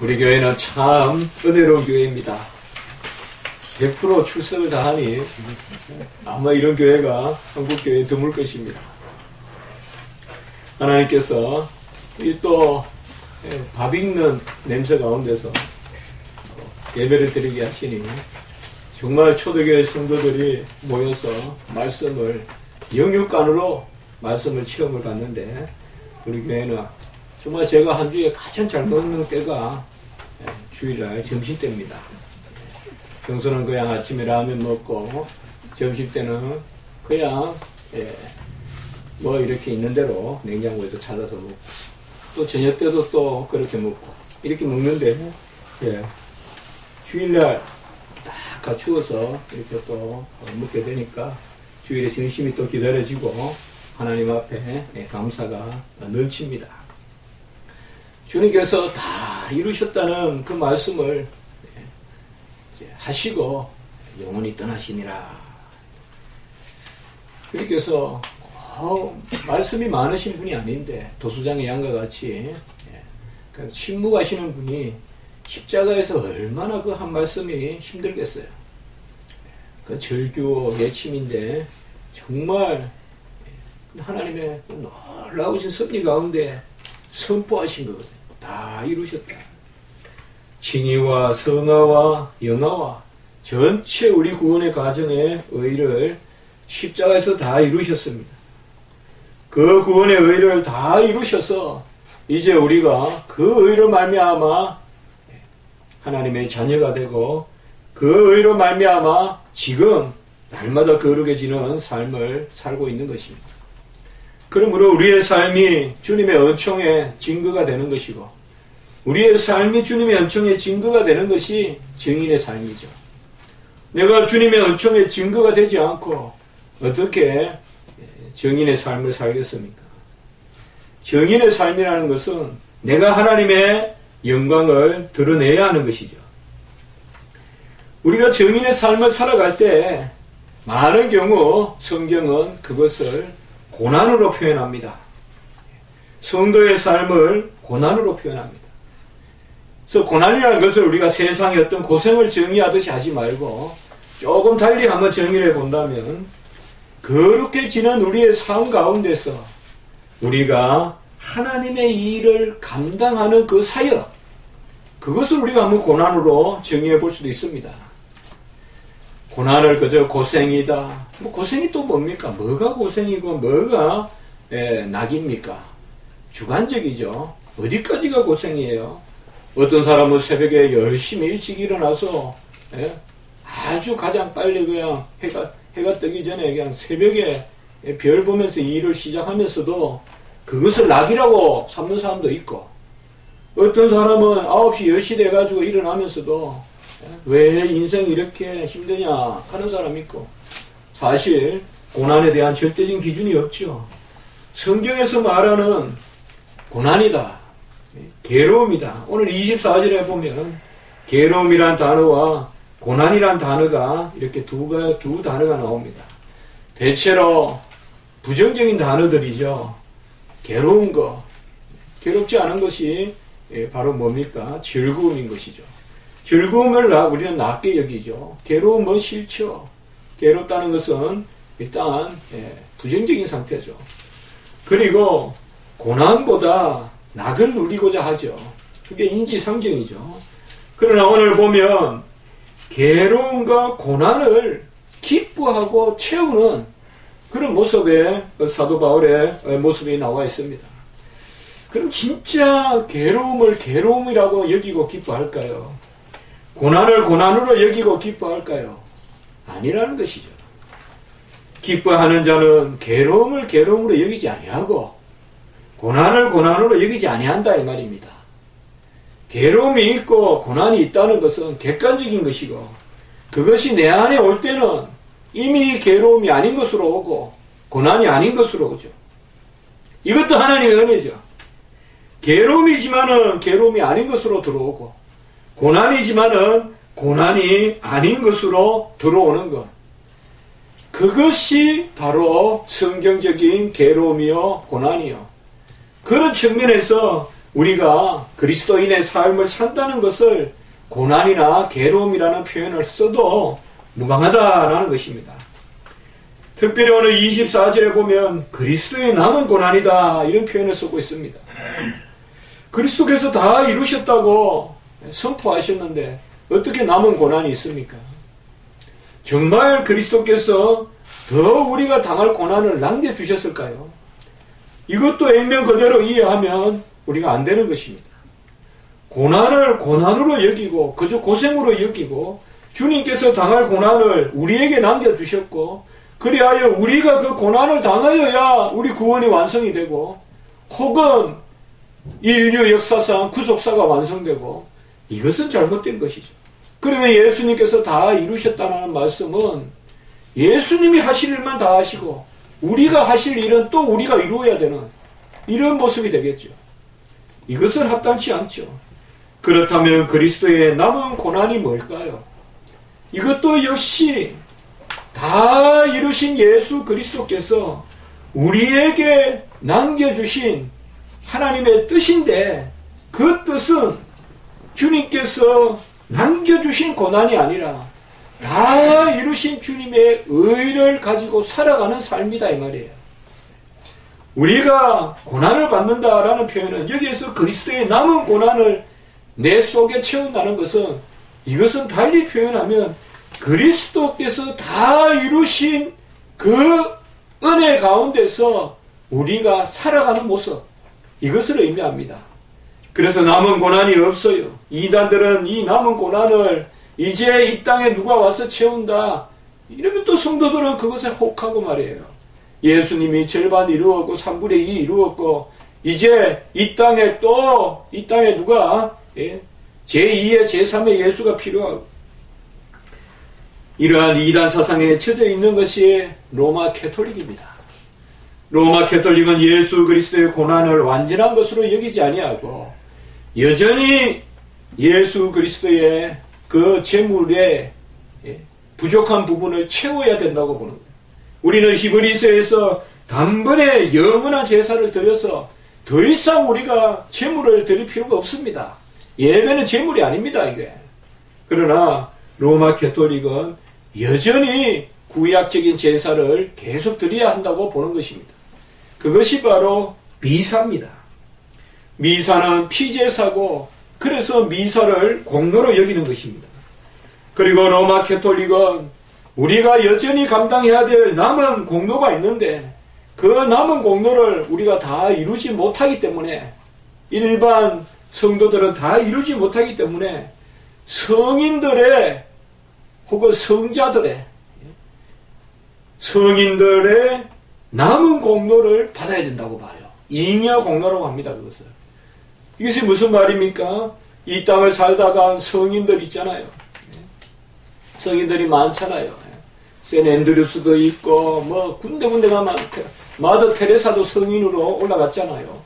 우리 교회는 참 은혜로운 교회입니다. 100% 출석을 다하니 아마 이런 교회가 한국교회에 드물 것입니다. 하나님께서 이 또 밥 익는 냄새 가운데서 예배를 드리게 하시니 정말 초대교회 성도들이 모여서 말씀을 영육간으로 말씀을 체험을 받는데 우리 교회는 정말 제가 한 주에 가장 잘 먹는 때가 주일날 점심때입니다. 평소는 그냥 아침에 라면 먹고 점심때는 그냥 뭐 이렇게 있는 대로 냉장고에서 찾아서 먹고 또 저녁 때도 또 그렇게 먹고 이렇게 먹는데 주일날 딱 갖추어서 이렇게 또 먹게 되니까 주일에 전심이 또 기다려지고 하나님 앞에 감사가 넘칩니다. 주님께서 다 이루셨다는 그 말씀을 하시고 영원히 떠나시니라. 주님께서 말씀이 많으신 분이 아닌데 도수장의 양과 같이 침묵하시는 분이 십자가에서 얼마나 그 한 말씀이 힘들겠어요. 그 절규 예침인데 정말 하나님의 놀라우신 섭리 가운데 선포하신 거거든요. 다 이루셨다. 칭의와 성화와 영화와 전체 우리 구원의 과정의 의를 십자가에서 다 이루셨습니다. 그 구원의 의를 다 이루셔서 이제 우리가 그 의로 말미암아 하나님의 자녀가 되고 그 의로 말미암아 지금 날마다 거룩해지는 삶을 살고 있는 것입니다. 그러므로 우리의 삶이 주님의 은총의 증거가 되는 것이고 우리의 삶이 주님의 은총의 증거가 되는 것이 증인의 삶이죠. 내가 주님의 은총의 증거가 되지 않고 어떻게 정인의 삶을 살겠습니까? 정인의 삶이라는 것은 내가 하나님의 영광을 드러내야 하는 것이죠. 우리가 정인의 삶을 살아갈 때 많은 경우 성경은 그것을 고난으로 표현합니다. 성도의 삶을 고난으로 표현합니다. 그래서 고난이라는 것을 우리가 세상의 어떤 고생을 정의하듯이 하지 말고 조금 달리 한번 정의를 해본다면 그렇게 지난 우리의 삶 가운데서 우리가 하나님의 일을 감당하는 그 사역, 그것을 우리가 한번 고난으로 정의해 볼 수도 있습니다. 고난을 그저 고생이다. 뭐 고생이 또 뭡니까? 뭐가 고생이고 뭐가 낙입니까? 주관적이죠. 어디까지가 고생이에요? 어떤 사람은 새벽에 열심히 일찍 일어나서 아주 가장 빨리 그냥 해가 뜨기 전에 그냥 새벽에 별 보면서 일을 시작하면서도 그것을 낙이라고 삼는 사람도 있고 어떤 사람은 9시, 10시 돼가지고 일어나면서도 왜 인생이 이렇게 힘드냐 하는 사람이 있고 사실 고난에 대한 절대적인 기준이 없죠. 성경에서 말하는 고난이다. 괴로움이다. 오늘 24절에 보면 괴로움이란 단어와 고난이란 단어가 이렇게 두 단어가 나옵니다. 대체로 부정적인 단어들이죠. 괴로운 거, 괴롭지 않은 것이 바로 뭡니까? 즐거움인 것이죠. 즐거움을 우리는 낮게 여기죠. 괴로움은 싫죠. 괴롭다는 것은 일단 부정적인 상태죠. 그리고 고난보다 낙을 누리고자 하죠. 그게 인지상정이죠. 그러나 오늘 보면 괴로움과 고난을 기뻐하고 채우는 그런 모습의 사도 바울의 모습이 나와 있습니다. 그럼 진짜 괴로움을 괴로움이라고 여기고 기뻐할까요? 고난을 고난으로 여기고 기뻐할까요? 아니라는 것이죠. 기뻐하는 자는 괴로움을 괴로움으로 여기지 아니하고 고난을 고난으로 여기지 아니한다 이 말입니다. 괴로움이 있고 고난이 있다는 것은 객관적인 것이고 그것이 내 안에 올 때는 이미 괴로움이 아닌 것으로 오고 고난이 아닌 것으로 오죠. 이것도 하나님의 은혜죠. 괴로움이지만은 괴로움이 아닌 것으로 들어오고 고난이지만은 고난이 아닌 것으로 들어오는 것. 그것이 바로 성경적인 괴로움이요 고난이요. 그런 측면에서 우리가 그리스도인의 삶을 산다는 것을 고난이나 괴로움이라는 표현을 써도 무방하다라는 것입니다. 특별히 오늘 24절에 보면 그리스도의 남은 고난이다 이런 표현을 쓰고 있습니다. 그리스도께서 다 이루셨다고 선포하셨는데 어떻게 남은 고난이 있습니까? 정말 그리스도께서 더 우리가 당할 고난을 남겨주셨을까요? 이것도 액면 그대로 이해하면 우리가 안 되는 것입니다. 고난을 고난으로 여기고 그저 고생으로 여기고 주님께서 당할 고난을 우리에게 남겨주셨고 그리하여 우리가 그 고난을 당하여야 우리 구원이 완성이 되고 혹은 인류 역사상 구속사가 완성되고 이것은 잘못된 것이죠. 그러면 예수님께서 다 이루셨다는 말씀은 예수님이 하실 일만 다 하시고 우리가 하실 일은 또 우리가 이루어야 되는 이런 모습이 되겠죠. 이것은 합당치 않죠. 그렇다면 그리스도의 남은 고난이 뭘까요? 이것도 역시 다 이루신 예수 그리스도께서 우리에게 남겨주신 하나님의 뜻인데 그 뜻은 주님께서 남겨주신 고난이 아니라 다 이루신 주님의 의를 가지고 살아가는 삶이다 이 말이에요. 우리가 고난을 받는다라는 표현은 여기에서 그리스도의 남은 고난을 내 속에 채운다는 것은 이것은 달리 표현하면 그리스도께서 다 이루신 그 은혜 가운데서 우리가 살아가는 모습 이것을 의미합니다. 그래서 남은 고난이 없어요. 이단들은 이 남은 고난을 이제 이 땅에 누가 와서 채운다 이러면 또 성도들은 그것에 혹하고 말이에요. 예수님이 절반 이루었고 3분의 2 이루었고 이제 이 땅에 누가 제2의 제3의 예수가 필요하고 이러한 이단 사상에 처져 있는 것이 로마 캐톨릭입니다. 로마 캐톨릭은 예수 그리스도의 고난을 완전한 것으로 여기지 아니하고 여전히 예수 그리스도의 그 재물에 부족한 부분을 채워야 된다고 보는 거예요. 우리는 히브리서에서 단번에 영원한 제사를 드려서 더 이상 우리가 재물을 드릴 필요가 없습니다. 예배는 재물이 아닙니다, 이게. 그러나 로마 캐톨릭은 여전히 구약적인 제사를 계속 드려야 한다고 보는 것입니다. 그것이 바로 미사입니다. 미사는 피제사고 그래서 미사를 공로로 여기는 것입니다. 그리고 로마 캐톨릭은 우리가 여전히 감당해야 될 남은 공로가 있는데 그 남은 공로를 우리가 다 이루지 못하기 때문에 일반 성도들은 다 이루지 못하기 때문에 성인들의 혹은 성인들의 남은 공로를 받아야 된다고 봐요. 잉여 공로라고 합니다. 그것을. 이것이 무슨 말입니까? 이 땅을 살다가 성인들 있잖아요. 성인들이 많잖아요. 샌 앤드류스도 있고 뭐 군데군데 가면 마더 테레사도 성인으로 올라갔잖아요.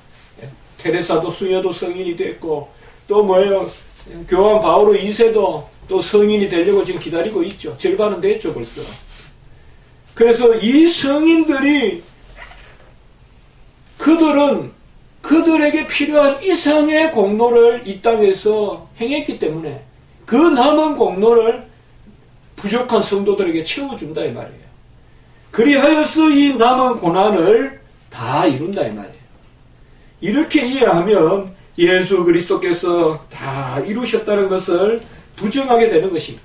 테레사도 수녀도 성인이 됐고 또 뭐예요? 교황 바오로 2세도 또 성인이 되려고 지금 기다리고 있죠. 절반은 됐죠 벌써. 그래서 이 성인들이 그들에게 필요한 이상의 공로를 이 땅에서 행했기 때문에 그 남은 공로를 부족한 성도들에게 채워준다 이 말이에요. 그리하여서 이 남은 고난을 다 이룬다 이 말이에요. 이렇게 이해하면 예수 그리스도께서 다 이루셨다는 것을 부정하게 되는 것입니다.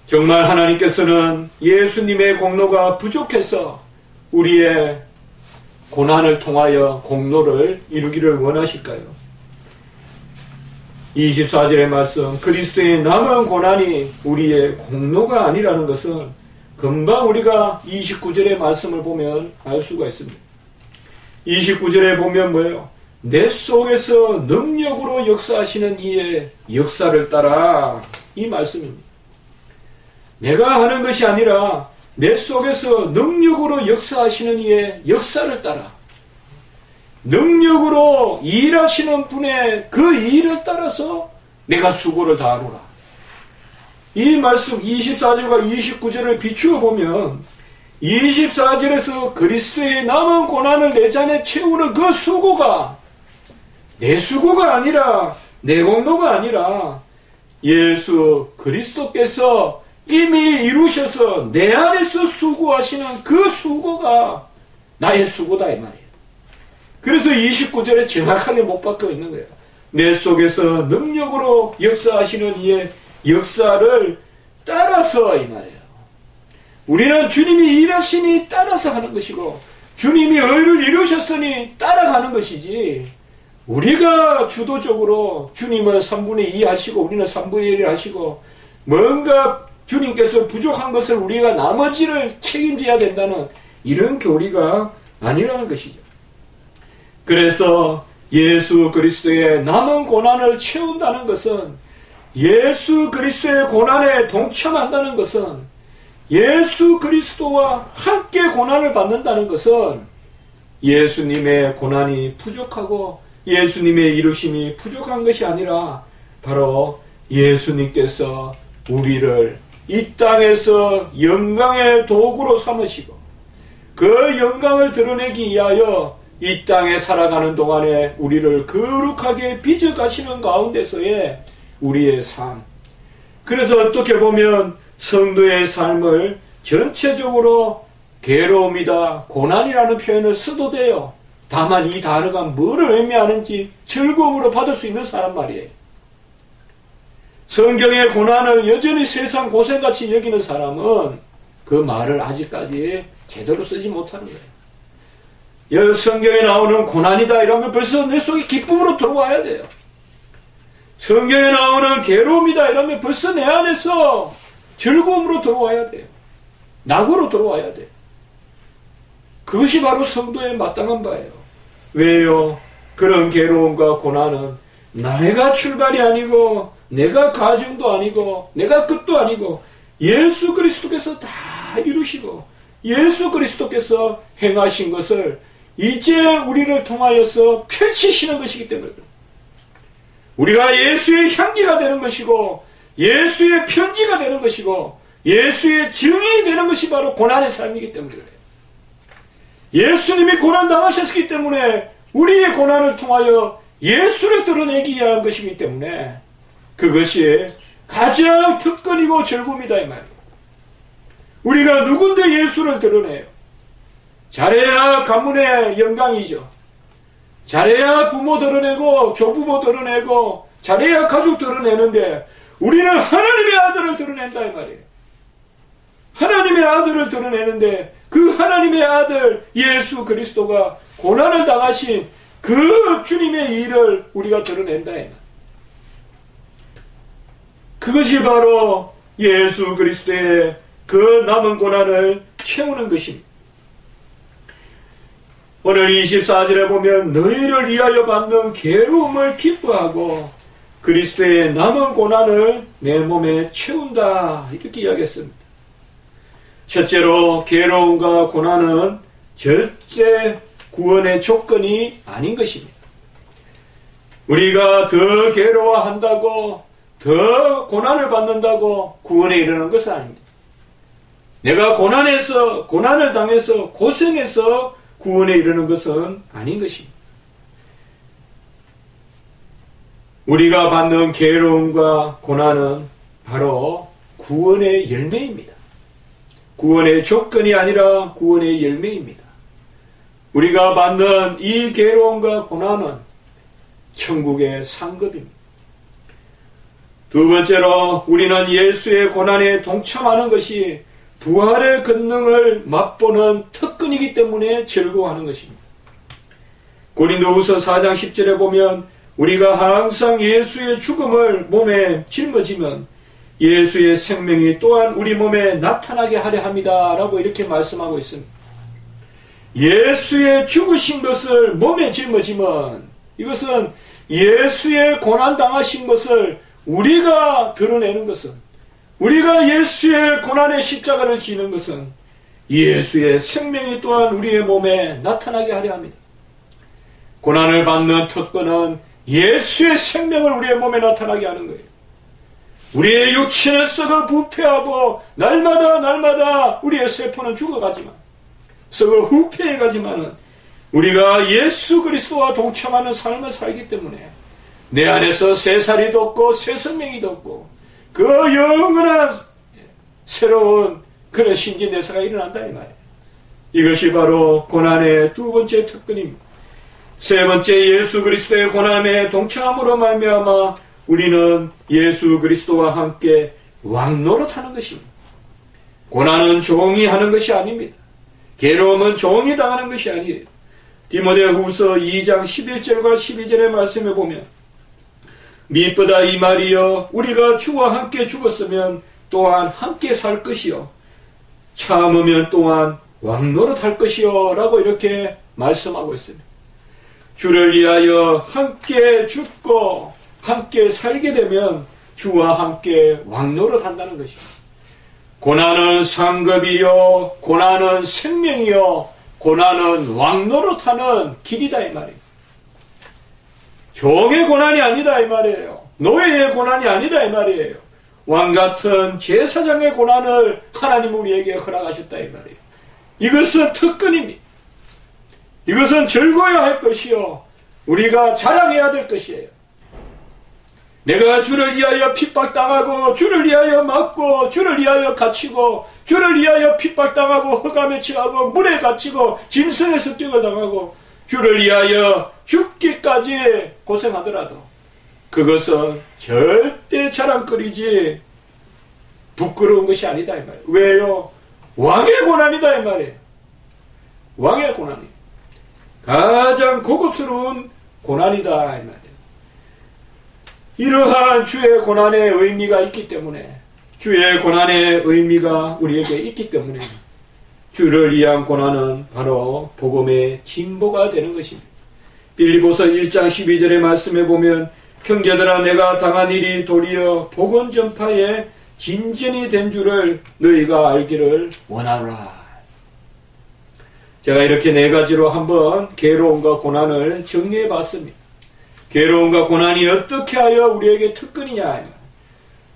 정말 하나님께서는 예수님의 공로가 부족해서 우리의 고난을 통하여 공로를 이루기를 원하실까요? 24절의 말씀, 그리스도의 남은 고난이 우리의 공로가 아니라는 것은 금방 우리가 29절의 말씀을 보면 알 수가 있습니다. 29절에 보면 뭐예요? 내 속에서 능력으로 역사하시는 이의 역사를 따라 이 말씀입니다. 내가 하는 것이 아니라 내 속에서 능력으로 역사하시는 이의 역사를 따라 능력으로 일하시는 분의 그 일을 따라서 내가 수고를 다하노라. 이 말씀 24절과 29절을 비추어 보면 24절에서 그리스도의 남은 고난을 내 잔에 채우는 그 수고가 내 수고가 아니라 내 공로가 아니라 예수 그리스도께서 이미 이루셔서 내 안에서 수고하시는 그 수고가 나의 수고다 이 말이에요. 그래서 29절에 정확하게 못 박혀 있는 거예요. 내 속에서 능력으로 역사하시는 이의 역사를 따라서 이 말이에요. 우리는 주님이 일하시니 따라서 하는 것이고 주님이 의를 이루셨으니 따라가는 것이지, 우리가 주도적으로 주님은 3분의 2 하시고 우리는 3분의 1 하시고 뭔가 주님께서 부족한 것을 우리가 나머지를 책임져야 된다는 이런 교리가 아니라는 것이죠. 그래서 예수 그리스도의 남은 고난을 채운다는 것은, 예수 그리스도의 고난에 동참한다는 것은, 예수 그리스도와 함께 고난을 받는다는 것은 예수님의 고난이 부족하고 예수님의 이루심이 부족한 것이 아니라 바로 예수님께서 우리를 이 땅에서 영광의 도구로 삼으시고 그 영광을 드러내기 위하여 이 땅에 살아가는 동안에 우리를 거룩하게 빚어가시는 가운데서의 우리의 삶. 그래서 어떻게 보면 성도의 삶을 전체적으로 괴로움이다, 고난이라는 표현을 써도 돼요. 다만 이 단어가 뭐를 의미하는지 즐거움으로 받을 수 있는 사람 말이에요. 성경의 고난을 여전히 세상 고생같이 여기는 사람은 그 말을 아직까지 제대로 쓰지 못하는 거예요. 성경에 나오는 고난이다 이러면 벌써 내 속에 기쁨으로 들어와야 돼요. 성경에 나오는 괴로움이다 이러면 벌써 내 안에서 즐거움으로 들어와야 돼요. 낙으로 들어와야 돼요. 그것이 바로 성도의 마땅한 바예요. 왜요? 그런 괴로움과 고난은 내가 출발이 아니고 내가 가정도 아니고 내가 끝도 아니고 예수 그리스도께서 다 이루시고 예수 그리스도께서 행하신 것을 이제 우리를 통하여서 펼치시는 것이기 때문에 우리가 예수의 향기가 되는 것이고 예수의 편지가 되는 것이고 예수의 증인이 되는 것이 바로 고난의 삶이기 때문에 그래요. 예수님이 고난 당하셨기 때문에 우리의 고난을 통하여 예수를 드러내기 위한 것이기 때문에 그것이 가장 특권이고 즐거움이다 이 말이에요. 우리가 누군데 예수를 드러내요? 잘해야 가문의 영광이죠. 잘해야 부모 드러내고 조부모 드러내고 잘해야 가족 드러내는데 우리는 하나님의 아들을 드러낸다 이 말이에요. 하나님의 아들을 드러내는데 그 하나님의 아들 예수 그리스도가 고난을 당하신 그 주님의 일을 우리가 드러낸다 이 말이에요. 그것이 바로 예수 그리스도의 그 남은 고난을 채우는 것입니다. 오늘 24절에 보면 너희를 위하여 받는 괴로움을 기뻐하고 그리스도의 남은 고난을 내 몸에 채운다 이렇게 이야기했습니다. 첫째로 괴로움과 고난은 절대 구원의 조건이 아닌 것입니다. 우리가 더 괴로워한다고 더 고난을 받는다고 구원에 이르는 것은 아닙니다. 내가 고난을 당해서 고생해서 구원에 이르는 것은 아닌 것입니다. 우리가 받는 괴로움과 고난은 바로 구원의 열매입니다. 구원의 조건이 아니라 구원의 열매입니다. 우리가 받는 이 괴로움과 고난은 천국의 상급입니다. 두 번째로 우리는 예수의 고난에 동참하는 것이 부활의 권능을 맛보는 특권이기 때문에 즐거워하는 것입니다. 고린도후서 4장 10절에 보면 우리가 항상 예수의 죽음을 몸에 짊어지면 예수의 생명이 또한 우리 몸에 나타나게 하려 합니다 라고 이렇게 말씀하고 있습니다. 예수의 죽으신 것을 몸에 짊어지면 이것은 예수의 고난당하신 것을 우리가 드러내는 것은 우리가 예수의 고난의 십자가를 지는 것은 예수의 생명이 또한 우리의 몸에 나타나게 하려 합니다. 고난을 받는 특권은 예수의 생명을 우리의 몸에 나타나게 하는 거예요. 우리의 육체는 썩어 부패하고 날마다 우리의 세포는 죽어가지만 썩어 후패해가지만은 우리가 예수 그리스도와 동참하는 삶을 살기 때문에 내 안에서 새 살이 돋고 새 생명이 돋고 그 영원한 새로운 그런 신진대사가 일어난다 이 말이에요. 이것이 바로 고난의 두 번째 특권입니다. 세 번째, 예수 그리스도의 고난에 동참함으로 말미암아 우리는 예수 그리스도와 함께 왕노릇하는 것입니다. 고난은 종이 하는 것이 아닙니다. 괴로움은 종이 당하는 것이 아니에요. 디모데후서 2장 11절과 12절의 말씀에 보면 미쁘다 이 말이여 우리가 주와 함께 죽었으면 또한 함께 살 것이요 참으면 또한 왕노릇할 것이요 라고 이렇게 말씀하고 있습니다. 주를 위하여 함께 죽고 함께 살게 되면 주와 함께 왕노릇한다는 것입니다. 고난은 상급이요 고난은 생명이요 고난은 왕노릇하는 길이다 이 말이에요. 종의 고난이 아니다 이 말이에요. 노예의 고난이 아니다 이 말이에요. 왕같은 제사장의 고난을 하나님 우리에게 허락하셨다 이 말이에요. 이것은 특권입니다. 이것은 즐거워야 할 것이요 우리가 자랑해야 될 것이에요. 내가 주를 위하여 핍박당하고 주를 위하여 맞고 주를 위하여 갇히고 주를 위하여 핍박당하고 흑암에 처하고 물에 갇히고 짐승의 습격을 당하고 주를 위하여 죽기까지 고생하더라도 그것은 절대 자랑거리지 부끄러운 것이 아니다 이 말이에요. 왜요? 왕의 고난이다 이 말이에요. 왕의 고난이 가장 고급스러운 고난이다 이 말이에요. 이러한 주의 고난의 의미가 있기 때문에 주의 고난의 의미가 우리에게 있기 때문에 주를 위한 고난은 바로 복음의 진보가 되는 것입니다. 빌립보서 1장 12절의 말씀에 보면 형제들아 내가 당한 일이 도리어 복음 전파에 진전이 된 줄을 너희가 알기를 원하노라. 제가 이렇게 네 가지로 한번 괴로움과 고난을 정리해 봤습니다. 괴로움과 고난이 어떻게 하여 우리에게 특권이냐.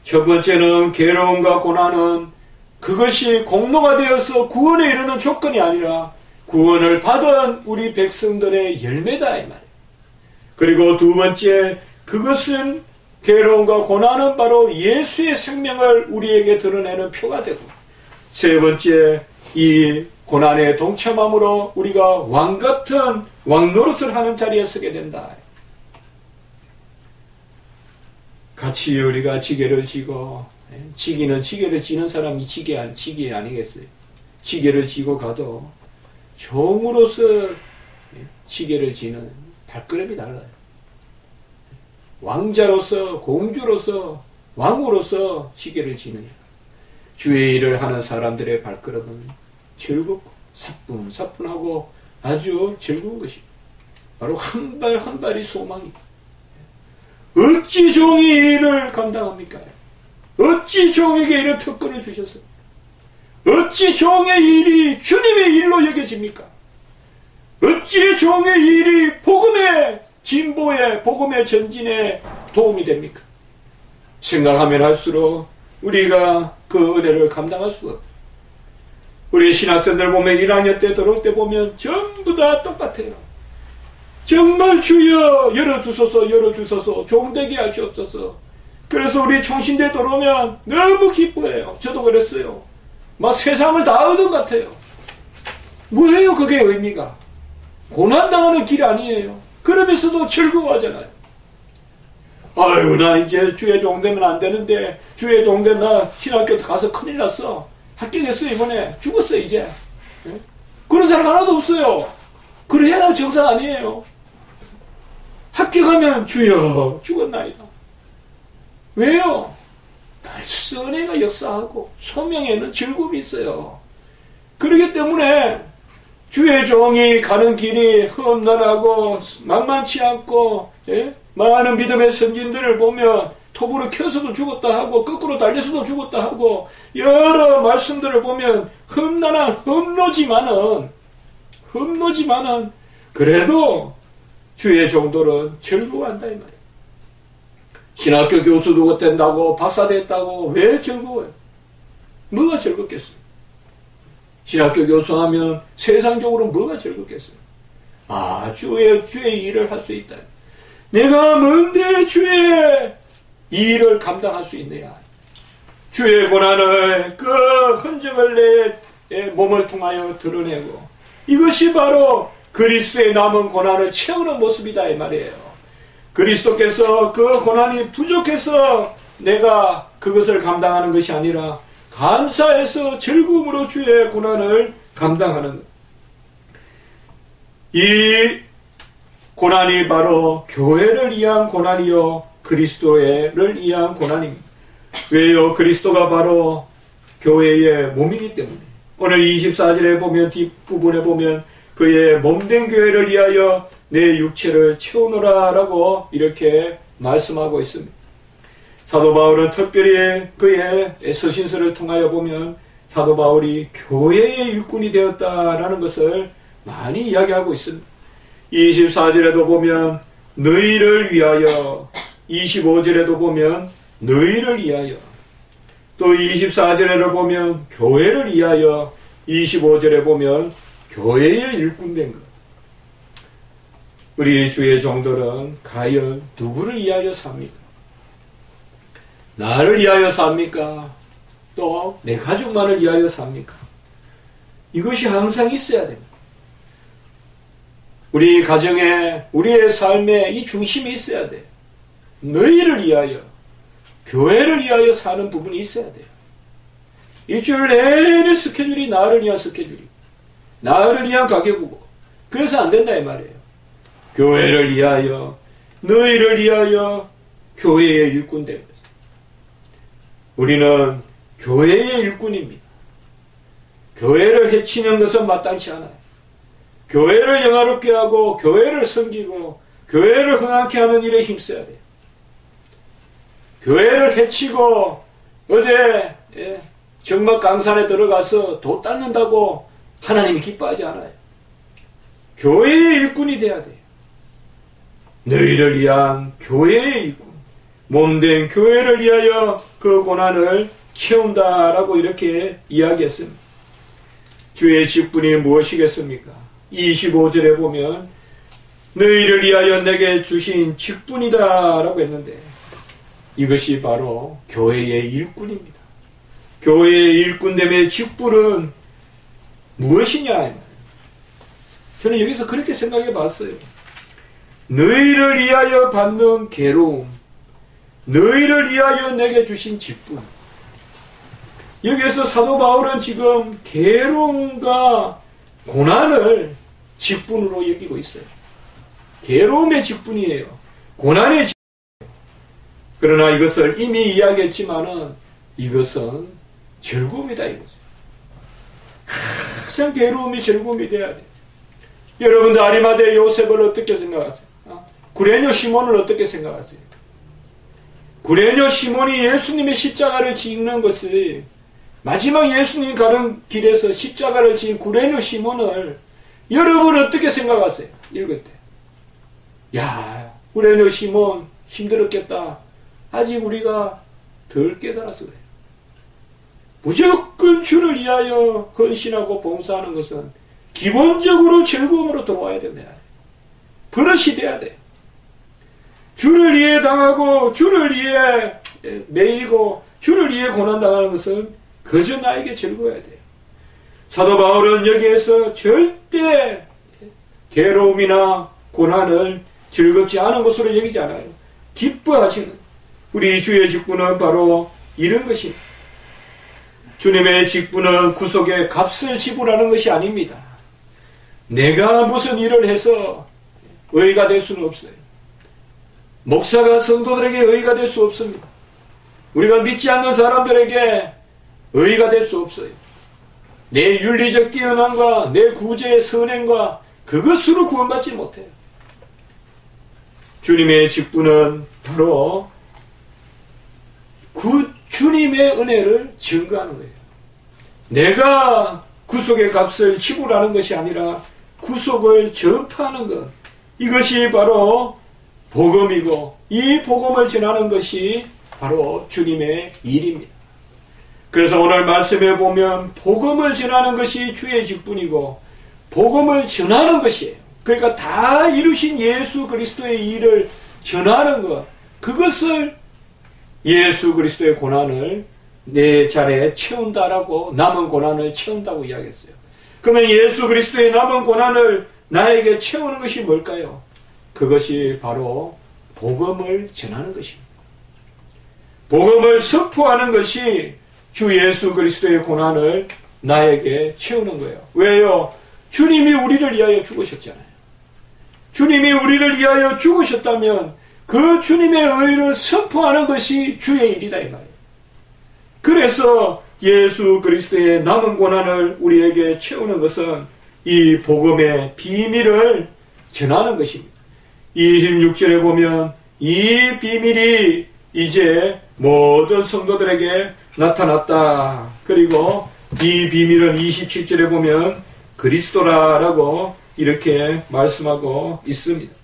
첫 번째는 괴로움과 고난은 그것이 공로가 되어서 구원에 이르는 조건이 아니라 구원을 받은 우리 백성들의 열매다 이 말이에요. 그리고 두 번째 그것은 괴로움과 고난은 바로 예수의 생명을 우리에게 드러내는 표가 되고 세 번째 이 고난에 동참함으로 우리가 왕같은 왕노릇을 하는 자리에 서게 된다. 같이 우리가 지게를 지고 지기는 지게를 지는 사람이 지게 아니겠어요. 지게를 지고 가도 종으로서 지게를 지는 발걸음이 달라요. 왕자로서 공주로서 왕으로서 지게를 지느냐. 주의 일을 하는 사람들의 발걸음은 즐겁고 사뿐사뿐하고 아주 즐거운 것이 바로 한 발 한 발이 소망이. 어찌 종이 일을 감당합니까? 어찌 종에게 이런 특권을 주셨어요? 어찌 종의 일이 주님의 일로 여겨집니까? 어찌 종의 일이 복음의 진보에 복음의 전진에 도움이 됩니까? 생각하면 할수록 우리가 그 은혜를 감당할 수가 없어요. 우리 신학생들 보면 1학년 때 들어올 때 보면 전부 다 똑같아요. 정말 주여 열어주소서 열어주소서 종되게 하시옵소서. 그래서 우리 총신대 들어오면 너무 기뻐해요. 저도 그랬어요. 막 세상을 다 얻은 것 같아요. 뭐예요 그게 의미가? 고난당하는 길 아니에요. 그러면서도 즐거워하잖아요. 아유 나 이제 주의 종되면 안 되는데 주의 종된 나 신학교 가서 큰일 났어. 합격했어 이번에. 죽었어 이제. 그런 사람 하나도 없어요. 그래야 정상 아니에요. 합격하면 주여 죽었나이다. 왜요? 벌써 은혜가 역사하고 소명에는 즐거움이 있어요. 그렇기 때문에 주의 종이 가는 길이 험난하고 만만치 않고 많은 믿음의 선진들을 보면 톱으로 켜서도 죽었다 하고 거꾸로 달려서도 죽었다 하고 여러 말씀들을 보면 험노지만은 그래도 주의 종들은 즐거워한다 이 말이에요. 신학교 교수도 된다고 박사 됐다고 왜 즐거워요? 뭐가 즐겁겠어요? 신학교 교수하면 세상적으로 뭐가 즐겁겠어요? 주의 일을 할 수 있다. 내가 뭔데 주의 일을 감당할 수 있느냐. 주의 고난을 그 흔적을 내 몸을 통하여 드러내고, 이것이 바로 그리스도의 남은 고난을 채우는 모습이다 이 말이에요. 그리스도께서 그 고난이 부족해서 내가 그것을 감당하는 것이 아니라 감사해서 즐거움으로 주의 고난을 감당하는 것. 이 고난이 바로 교회를 위한 고난이요 그리스도를 위한 고난입니다. 왜요? 그리스도가 바로 교회의 몸이기 때문에. 오늘 24절에 보면, 뒷부분에 보면 그의 몸된 교회를 위하여 내 육체를 채우노라 라고 이렇게 말씀하고 있습니다. 사도 바울은 특별히 그의 서신서를 통하여 보면 사도 바울이 교회의 일꾼이 되었다라는 것을 많이 이야기하고 있습니다. 24절에도 보면 너희를 위하여, 25절에도 보면 너희를 위하여, 또 24절에도 보면 교회를 위하여, 25절에 보면 교회의 일꾼된 것. 우리 주의 종들은 과연 누구를 위하여 삽니까? 나를 위하여 삽니까? 또 내 가족만을 위하여 삽니까? 이것이 항상 있어야 됩니다. 우리 가정에, 우리의 삶에 이 중심이 있어야 돼요. 너희를 위하여, 교회를 위하여 사는 부분이 있어야 돼요. 일주일 내내 스케줄이 나를 위한 스케줄이고, 나를 위한 가계부고, 그래서 안 된다 이 말이에요. 교회를 위하여, 너희를 위하여 교회의 일꾼 된 거죠. 우리는 교회의 일꾼입니다. 교회를 해치는 것은 마땅치 않아요. 교회를 영화롭게 하고 교회를 섬기고 교회를 흥하게 하는 일에 힘써야 돼요. 교회를 해치고 어제 정막 강산에 들어가서 도 닦는다고 하나님이 기뻐하지 않아요. 교회의 일꾼이 돼야 돼요. 너희를 위한 교회의 일꾼, 몸된 교회를 위하여 그 고난을 채운다라고 이렇게 이야기했습니다. 주의 직분이 무엇이겠습니까? 25절에 보면 너희를 위하여 내게 주신 직분이다 라고 했는데, 이것이 바로 교회의 일꾼입니다. 교회의 일꾼됨의 직분은 무엇이냐? 저는 여기서 그렇게 생각해 봤어요. 너희를 위하여 받는 괴로움, 너희를 위하여 내게 주신 직분. 여기에서 사도 바울은 지금 괴로움과 고난을 직분으로 여기고 있어요. 괴로움의 직분이에요. 고난의 직분이에요. 그러나 이것을 이미 이야기했지만은 이것은 즐거움이다 이거죠. 항상 괴로움이 즐거움이 돼야 돼요. 여러분들 아리마대 요셉을 어떻게 생각하세요? 구레뇨 시몬을 어떻게 생각하세요? 구레뇨 시몬이 예수님의 십자가를 짓는 것이, 마지막 예수님이 가는 길에서 십자가를 지은 구레뇨 시몬을 여러분 어떻게 생각하세요? 읽을 때. 야, 구레뇨 시몬 힘들었겠다. 아직 우리가 덜 깨달아서 그래요. 무조건 주를 위하여 헌신하고 봉사하는 것은 기본적으로 즐거움으로 들어와야 됩니다. 버릇이 돼야 돼요. 주를 위해 당하고 주를 위해 매이고 주를 위해 고난당하는 것은 그저 나에게 즐거워야 돼요. 사도 바울은 여기에서 절대 괴로움이나 고난을 즐겁지 않은 것으로 여기지 않아요. 기뻐하시는 우리 주의 직분은 바로 이런 것입니다. 주님의 직분은 구속의 값을 지불하는 것이 아닙니다. 내가 무슨 일을 해서 의가 될 수는 없어요. 목사가 성도들에게 의가 될 수 없습니다. 우리가 믿지 않는 사람들에게 의가 될 수 없어요. 내 윤리적 뛰어남과 내 구제의 선행과 그것으로 구원받지 못해요. 주님의 직분은 바로 주님의 은혜를 증거하는 거예요. 내가 구속의 값을 지불하는 것이 아니라 구속을 전파하는 것, 이것이 바로 복음이고, 이 복음을 전하는 것이 바로 주님의 일입니다. 그래서 오늘 말씀에 보면 복음을 전하는 것이 주의 직분이고 복음을 전하는 것이에요. 그러니까 다 이루신 예수 그리스도의 일을 전하는 것, 그것을 예수 그리스도의 고난을 내 자리에 채운다라고, 남은 고난을 채운다고 이야기했어요. 그러면 예수 그리스도의 남은 고난을 나에게 채우는 것이 뭘까요? 그것이 바로 복음을 전하는 것입니다. 복음을 선포하는 것이 주 예수 그리스도의 고난을 나에게 채우는 거예요. 왜요? 주님이 우리를 위하여 죽으셨잖아요. 주님이 우리를 위하여 죽으셨다면 그 주님의 의를 선포하는 것이 주의 일이다 이 말이에요. 그래서 예수 그리스도의 남은 고난을 우리에게 채우는 것은 이 복음의 비밀을 전하는 것입니다. 26절에 보면 이 비밀이 이제 모든 성도들에게 나타났다. 그리고 이 비밀은 27절에 보면 그리스도라라고 이렇게 말씀하고 있습니다.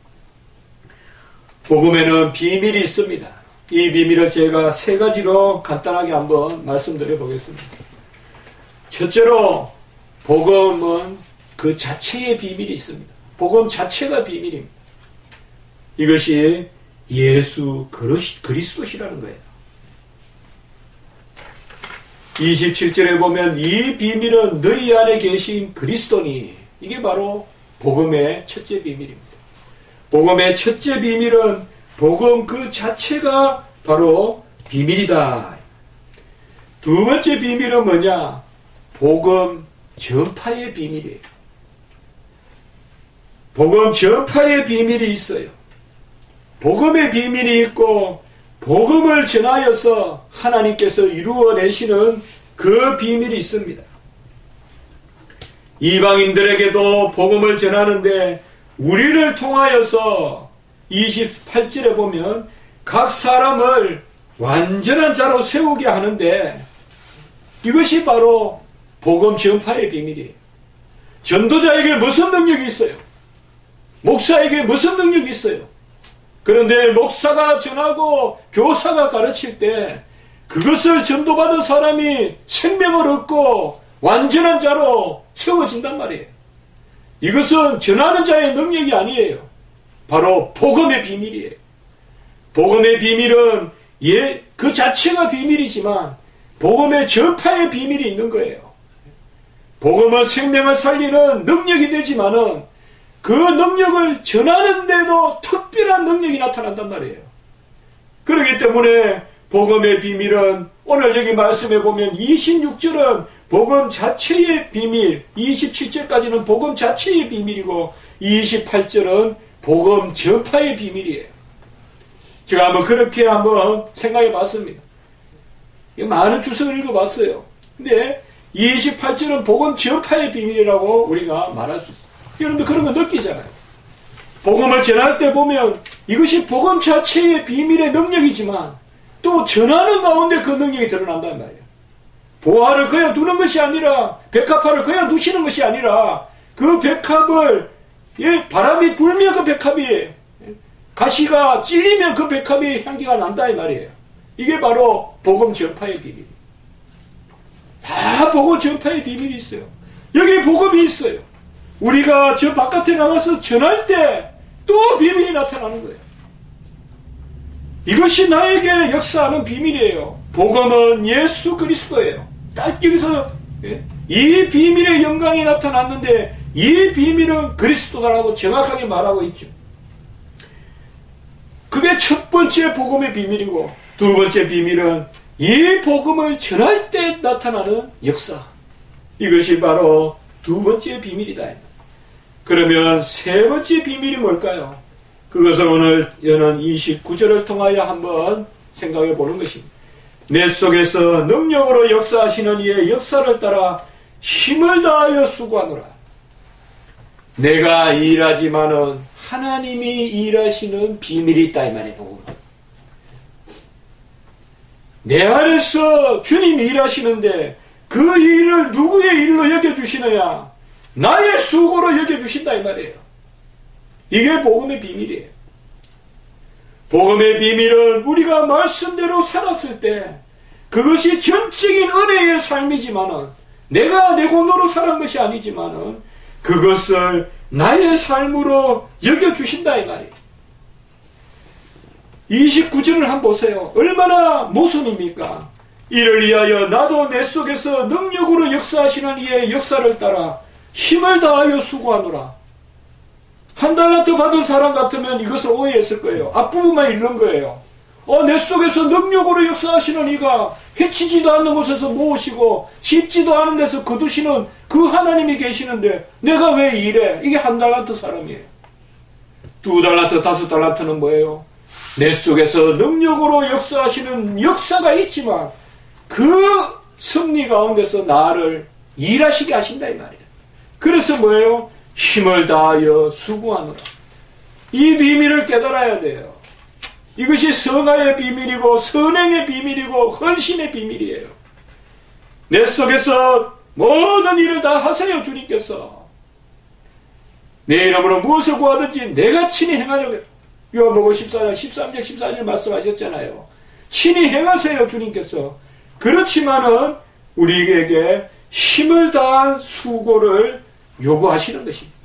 복음에는 비밀이 있습니다. 이 비밀을 제가 세 가지로 간단하게 한번 말씀드려 보겠습니다. 첫째로 복음은 그 자체의 비밀이 있습니다. 복음 자체가 비밀입니다. 이것이 예수 그리스도시라는 거예요. 27절에 보면 이 비밀은 너희 안에 계신 그리스도니, 이게 바로 복음의 첫째 비밀입니다. 복음의 첫째 비밀은 복음 그 자체가 바로 비밀이다. 두 번째 비밀은 뭐냐? 복음 전파의 비밀이에요. 복음 전파의 비밀이 있어요. 복음의 비밀이 있고 복음을 전하여서 하나님께서 이루어내시는 그 비밀이 있습니다. 이방인들에게도 복음을 전하는데 우리를 통하여서 28절에 보면 각 사람을 완전한 자로 세우게 하는데 이것이 바로 복음 전파의 비밀이에요. 전도자에게 무슨 능력이 있어요? 목사에게 무슨 능력이 있어요? 그런데 목사가 전하고 교사가 가르칠 때 그것을 전도받은 사람이 생명을 얻고 완전한 자로 세워진단 말이에요. 이것은 전하는 자의 능력이 아니에요. 바로 복음의 비밀이에요. 복음의 비밀은 그 자체가 비밀이지만 복음의 전파의 비밀이 있는 거예요. 복음은 생명을 살리는 능력이 되지만은 그 능력을 전하는데도 특별한 능력이 나타난단 말이에요. 그렇기 때문에 복음의 비밀은 오늘 여기 말씀해 보면 26절은 복음 자체의 비밀, 27절까지는 복음 자체의 비밀이고 28절은 복음 전파의 비밀이에요. 제가 한번 그렇게 한번 생각해 봤습니다. 많은 주석을 읽어봤어요. 근데 28절은 복음 전파의 비밀이라고 우리가 말할 수 있어요. 여러분들 그런 거 느끼잖아요. 복음을 전할 때 보면 이것이 복음 자체의 비밀의 능력이지만 또 전하는 가운데 그 능력이 드러난단 말이에요. 보화를 그냥 두는 것이 아니라, 백합화를 그냥 두시는 것이 아니라 그 백합을 바람이 불면 그 백합이 가시가 찔리면 그 백합이 향기가 난다 이 말이에요. 이게 바로 복음 전파의 비밀. 다 복음 전파의 비밀이 있어요. 여기 복음이 있어요. 우리가 저 바깥에 나가서 전할 때 또 비밀이 나타나는 거예요. 이것이 나에게 역사하는 비밀이에요. 복음은 예수 그리스도예요. 딱 여기서 이 비밀의 영광이 나타났는데 이 비밀은 그리스도다라고 정확하게 말하고 있죠. 그게 첫 번째 복음의 비밀이고 두 번째 비밀은 이 복음을 전할 때 나타나는 역사. 이것이 바로 두 번째 비밀이다. 그러면 세 번째 비밀이 뭘까요? 그것을 오늘 여는 29절을 통하여 한번 생각해 보는 것입니다. 내 속에서 능력으로 역사하시는 이의 역사를 따라 힘을 다하여 수고하노라. 내가 일하지만은 하나님이 일하시는 비밀이 있다 이 말이에요. 내 안에서 주님이 일하시는데 그 일을 누구의 일로 여겨주시느냐? 나의 수고로 여겨주신다 이 말이에요. 이게 복음의 비밀이에요. 복음의 비밀은 우리가 말씀대로 살았을 때 그것이 전적인 은혜의 삶이지만은 내가 내 공로로 살은 것이 아니지만은 그것을 나의 삶으로 여겨주신다 이 말이에요. 29절을 한번 보세요. 얼마나 모순입니까? 이를 위하여 나도 내 속에서 능력으로 역사하시는 이의 역사를 따라 힘을 다하여 수고하노라. 한 달란트 받은 사람 같으면 이것을 오해했을 거예요. 앞부분만 읽는 거예요. 내 속에서 능력으로 역사하시는 이가 해치지도 않는 곳에서 모으시고 씹지도 않은 데서 거두시는 그 하나님이 계시는데 내가 왜 이래? 이게 한 달란트 사람이에요. 2달란트, 5달란트는 뭐예요? 내 속에서 능력으로 역사하시는 역사가 있지만 그 섭리 가운데서 나를 일하시게 하신다 이 말이에요. 그래서 뭐예요? 힘을 다하여 수고하노라. 이 비밀을 깨달아야 돼요. 이것이 성화의 비밀이고 선행의 비밀이고 헌신의 비밀이에요. 내 속에서 모든 일을 다 하세요. 주님께서 내 이름으로 무엇을 구하든지 내가 친히 행하려고. 요한복음 14장 13절 14절 말씀하셨잖아요. 친히 행하세요. 주님께서. 그렇지만은 우리에게 힘을 다한 수고를 요구하시는 것입니다.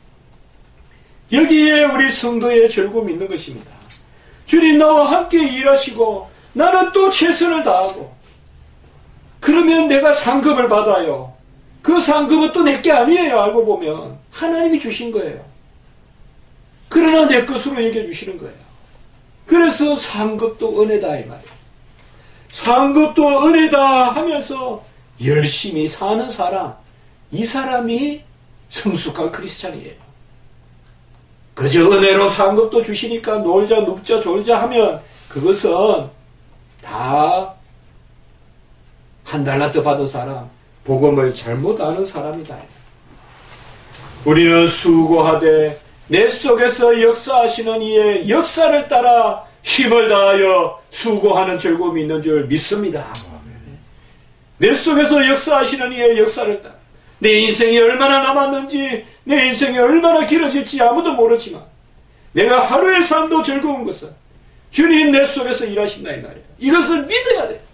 여기에 우리 성도의 즐거움이 있는 것입니다. 주님 나와 함께 일하시고 나는 또 최선을 다하고 그러면 내가 상급을 받아요. 그 상급은 또 내게 아니에요. 알고 보면 하나님이 주신 거예요. 그러나 내 것으로 여겨주시는 거예요. 그래서 상급도 은혜다 이 말이에요. 상급도 은혜다 하면서 열심히 사는 사람, 이 사람이 성숙한 크리스찬이에요. 그저 은혜로 상급도 주시니까 놀자 눕자 졸자 하면 그것은 다 한 달란트 받은 사람, 복음을 잘못 아는 사람이다. 우리는 수고하되 내 속에서 역사하시는 이의 역사를 따라 힘을 다하여 수고하는 즐거움이 있는 줄 믿습니다. 내 속에서 역사하시는 이의 역사를 따라 내 인생이 얼마나 남았는지 내 인생이 얼마나 길어질지 아무도 모르지만 내가 하루의 삶도 즐거운 것은 주님 내 속에서 일하신다 이 말이에요. 이것을 믿어야 돼요.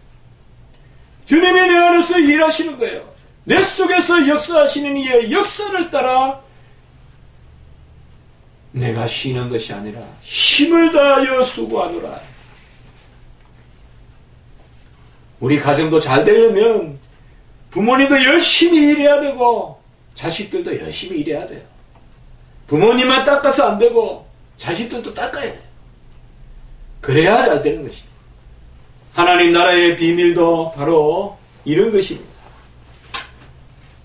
주님이 내 안에서 일하시는 거예요. 내 속에서 역사하시는 이의 역사를 따라 내가 쉬는 것이 아니라 힘을 다하여 수고하노라. 우리 가정도 잘 되려면 부모님도 열심히 일해야 되고 자식들도 열심히 일해야 돼요. 부모님만 닦아서 안 되고 자식들도 닦아야 돼요. 그래야 잘 되는 것입니다. 하나님 나라의 비밀도 바로 이런 것입니다.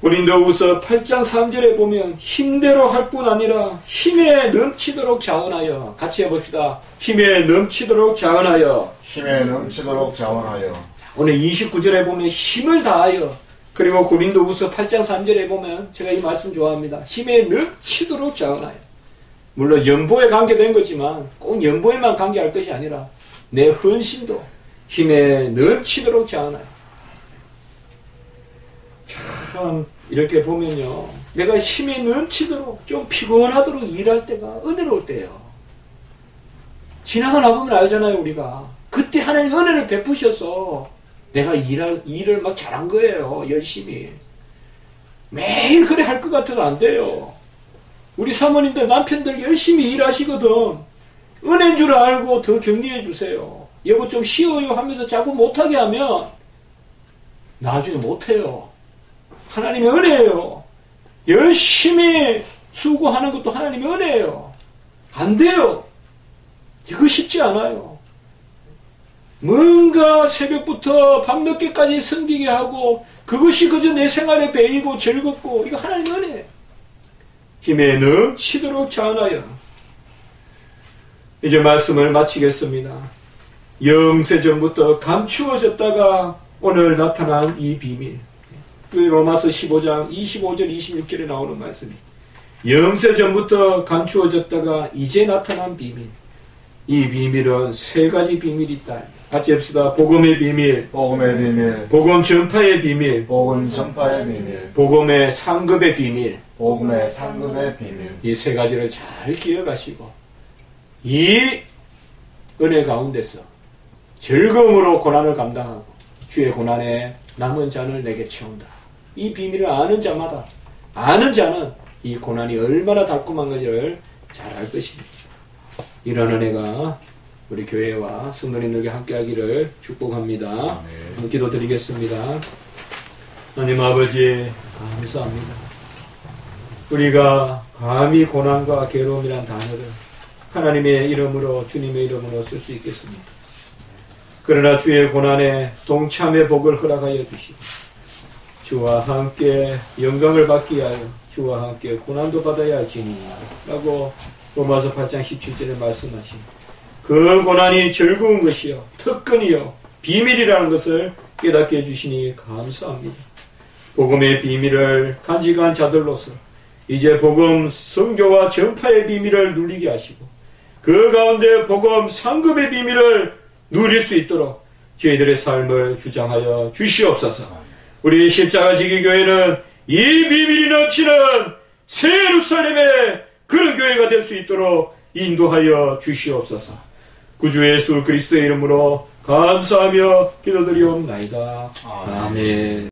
고린도후서 8장 3절에 보면 힘대로 할 뿐 아니라 힘에 넘치도록 자원하여, 같이 해봅시다. 힘에 넘치도록 자원하여, 힘에 넘치도록 자원하여. 오늘 29절에 보면 힘을 다하여, 그리고 고린도후서 8장 3절에 보면 제가 이 말씀 좋아합니다. 힘에 넘치도록 자원하여. 물론 연보에 관계된 거지만 꼭 연보에만 관계할 것이 아니라 내 헌신도 힘에 넘치도록 자원하여. 참 이렇게 보면요, 내가 힘에 넘치도록 좀 피곤하도록 일할 때가 은혜로울 때예요. 지나가나 보면 알잖아요. 우리가 그때 하나님 은혜를 베푸셔서 내가 일을 막 잘한 거예요. 열심히 매일 그래 할 것 같아도 안 돼요. 우리 사모님들 남편들 열심히 일하시거든. 은혜인 줄 알고 더 격려해 주세요. 여보 좀 쉬어요 하면서 자꾸 못하게 하면 나중에 못해요. 하나님의 은혜예요. 열심히 수고하는 것도 하나님의 은혜예요. 안 돼요. 이거 쉽지 않아요. 뭔가 새벽부터 밤늦게까지 섬기게 하고 그것이 그저 내 생활에 배이고 즐겁고 이거 하나님의 은혜예요. 힘에 넘치도록 자원하여. 이제 말씀을 마치겠습니다. 영세전부터 감추어졌다가 오늘 나타난 이 비밀. 그 로마서 15장 25절 26절에 나오는 말씀이 영세전부터 감추어졌다가 이제 나타난 비밀. 이 비밀은 세 가지 비밀이 있다. 같이 합시다. 복음의 비밀, 복음의 비밀, 복음 전파의 비밀, 복음 전파의 비밀, 복음의 상급의 비밀. 복음의 상급의 비밀. 이 세 가지를 잘 기억하시고 이 은혜 가운데서 즐거움으로 고난을 감당하고 주의 고난에 남은 잔을 내게 채운다. 이 비밀을 아는 자마다, 아는 자는 이 고난이 얼마나 달콤한 것을 잘 알 것입니다. 이런 은혜가 우리 교회와 성도님들에게 함께하기를 축복합니다. 기도드리겠습니다. 하나님 아버지 감사합니다. 우리가 감히 고난과 괴로움이란 단어를 하나님의 이름으로 주님의 이름으로 쓸 수 있겠습니다. 그러나 주의 고난에 동참의 복을 허락하여 주시고 주와 함께 영광을 받기 위하여 주와 함께 고난도 받아야 하지니 라고 로마서 8장 17절에 말씀하신 그 고난이 즐거운 것이요 특권이요 비밀이라는 것을 깨닫게 해주시니 감사합니다. 복음의 비밀을 간직한 자들로서 이제 복음 선교와 전파의 비밀을 누리게 하시고 그 가운데 복음 상급의 비밀을 누릴 수 있도록 저희들의 삶을 주장하여 주시옵소서. 우리 십자가지기 교회는 이 비밀이 넘치는 새 예루살렘의 그런 교회가 될 수 있도록 인도하여 주시옵소서. 구주 예수 그리스도의 이름으로 감사하며 기도드리옵나이다. 아멘.